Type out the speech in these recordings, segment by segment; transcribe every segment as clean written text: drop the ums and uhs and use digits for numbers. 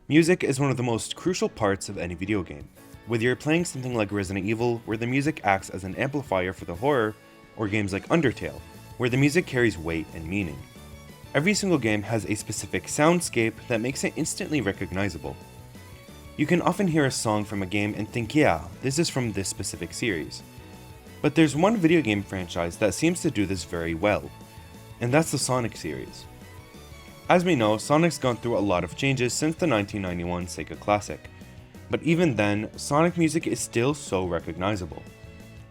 Music is one of the most crucial parts of any video game. Whether you're playing something like Resident Evil, where the music acts as an amplifier for the horror, or games like Undertale, where the music carries weight and meaning. Every single game has a specific soundscape that makes it instantly recognizable. You can often hear a song from a game and think, yeah, this is from this specific series. But there's one video game franchise that seems to do this very well, and that's the Sonic series. As we know, Sonic's gone through a lot of changes since the 1991 Sega Classic, but even then, Sonic music is still so recognizable.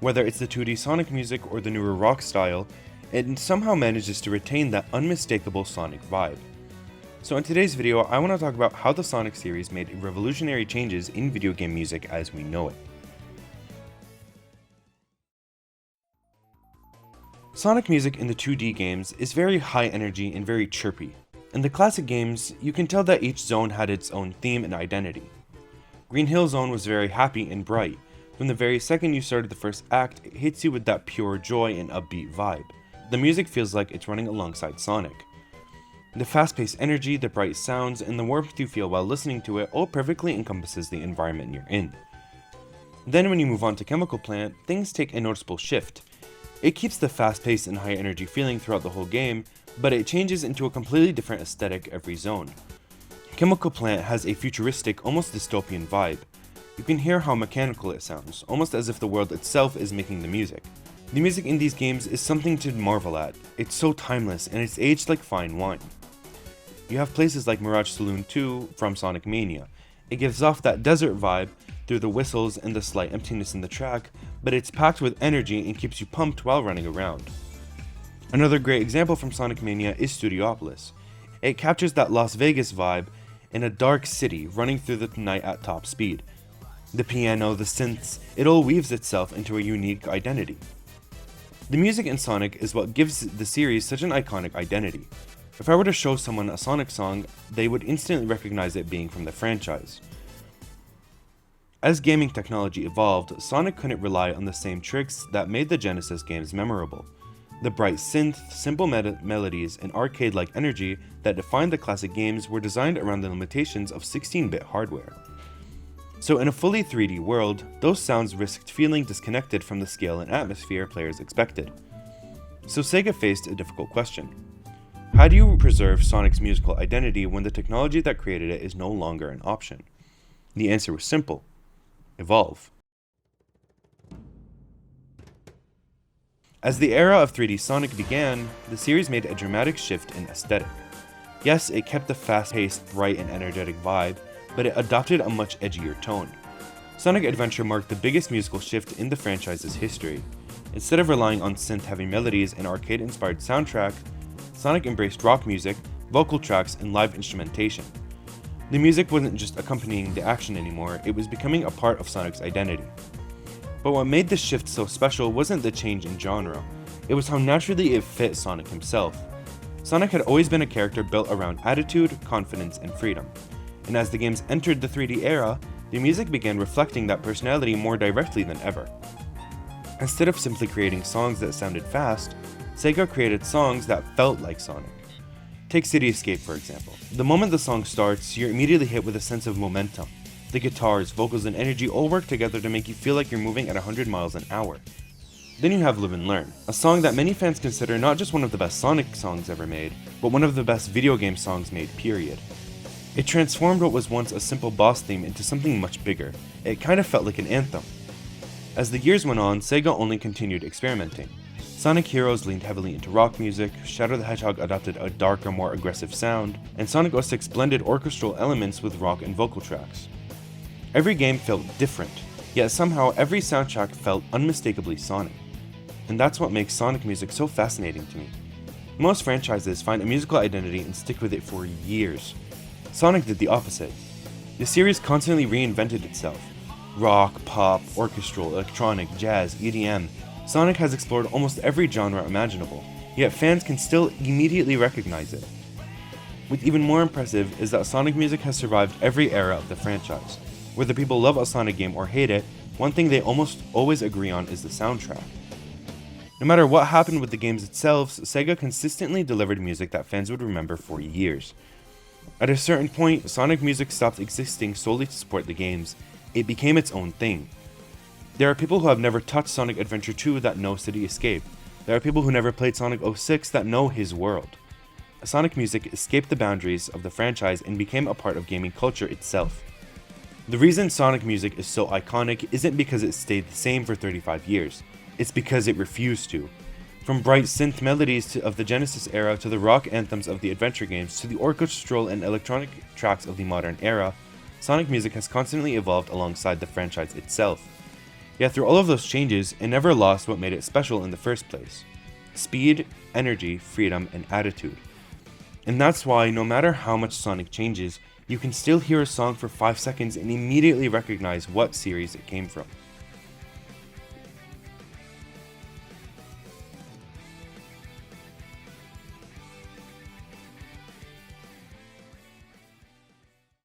Whether it's the 2D Sonic music or the newer rock style, it somehow manages to retain that unmistakable Sonic vibe. So in today's video, I want to talk about how the Sonic series made revolutionary changes in video game music as we know it. Sonic music in the 2D games is very high energy and very chirpy. In the classic games, you can tell that each zone had its own theme and identity. Green Hill Zone was very happy and bright. From the very second you started the first act, it hits you with that pure joy and upbeat vibe. The music feels like it's running alongside Sonic. The fast-paced energy, the bright sounds, and the warmth you feel while listening to it all perfectly encompasses the environment you're in. Then when you move on to Chemical Plant, things take a noticeable shift. It keeps the fast-paced and high-energy feeling throughout the whole game, but it changes into a completely different aesthetic every zone. Chemical Plant has a futuristic, almost dystopian vibe. You can hear how mechanical it sounds, almost as if the world itself is making the music. The music in these games is something to marvel at. It's so timeless, and it's aged like fine wine. You have places like Mirage Saloon 2 from Sonic Mania. It gives off that desert vibe through the whistles and the slight emptiness in the track, but it's packed with energy and keeps you pumped while running around. Another great example from Sonic Mania is Studiopolis. It captures that Las Vegas vibe in a dark city running through the night at top speed. The piano, the synths, it all weaves itself into a unique identity. The music in Sonic is what gives the series such an iconic identity. If I were to show someone a Sonic song, they would instantly recognize it being from the franchise. As gaming technology evolved, Sonic couldn't rely on the same tricks that made the Genesis games memorable. The bright synth, simple melodies, and arcade-like energy that defined the classic games were designed around the limitations of 16-bit hardware. So in a fully 3D world, those sounds risked feeling disconnected from the scale and atmosphere players expected. So Sega faced a difficult question. How do you preserve Sonic's musical identity when the technology that created it is no longer an option? The answer was simple: evolve. As the era of 3D Sonic began, the series made a dramatic shift in aesthetic. Yes, it kept the fast-paced, bright, and energetic vibe, but it adopted a much edgier tone. Sonic Adventure marked the biggest musical shift in the franchise's history. Instead of relying on synth-heavy melodies and arcade-inspired soundtrack, Sonic embraced rock music, vocal tracks, and live instrumentation. The music wasn't just accompanying the action anymore, it was becoming a part of Sonic's identity. But what made this shift so special wasn't the change in genre, it was how naturally it fit Sonic himself. Sonic had always been a character built around attitude, confidence, and freedom. And as the games entered the 3D era, the music began reflecting that personality more directly than ever. Instead of simply creating songs that sounded fast, Sega created songs that felt like Sonic. Take City Escape for example. The moment the song starts, you're immediately hit with a sense of momentum. The guitars, vocals, and energy all work together to make you feel like you're moving at 100 miles an hour. Then you have Live and Learn, a song that many fans consider not just one of the best Sonic songs ever made, but one of the best video game songs made, period. It transformed what was once a simple boss theme into something much bigger. It kind of felt like an anthem. As the years went on, Sega only continued experimenting. Sonic Heroes leaned heavily into rock music, Shadow the Hedgehog adopted a darker, more aggressive sound, and Sonic 06 blended orchestral elements with rock and vocal tracks. Every game felt different, yet somehow every soundtrack felt unmistakably Sonic. And that's what makes Sonic music so fascinating to me. Most franchises find a musical identity and stick with it for years. Sonic did the opposite. The series constantly reinvented itself. Rock, pop, orchestral, electronic, jazz, EDM, Sonic has explored almost every genre imaginable, yet fans can still immediately recognize it. What's even more impressive is that Sonic music has survived every era of the franchise. Whether people love a Sonic game or hate it, one thing they almost always agree on is the soundtrack. No matter what happened with the games itself, Sega consistently delivered music that fans would remember for years. At a certain point, Sonic music stopped existing solely to support the games. It became its own thing. There are people who have never touched Sonic Adventure 2 that know City Escape. There are people who never played Sonic 06 that know his world. Sonic music escaped the boundaries of the franchise and became a part of gaming culture itself. The reason Sonic music is so iconic isn't because it stayed the same for 35 years, it's because it refused to. From bright synth melodies of the Genesis era to the rock anthems of the adventure games to the orchestral and electronic tracks of the modern era, Sonic music has constantly evolved alongside the franchise itself. Yet through all of those changes, it never lost what made it special in the first place: speed, energy, freedom, and attitude. And that's why no matter how much Sonic changes, you can still hear a song for 5 seconds and immediately recognize what series it came from.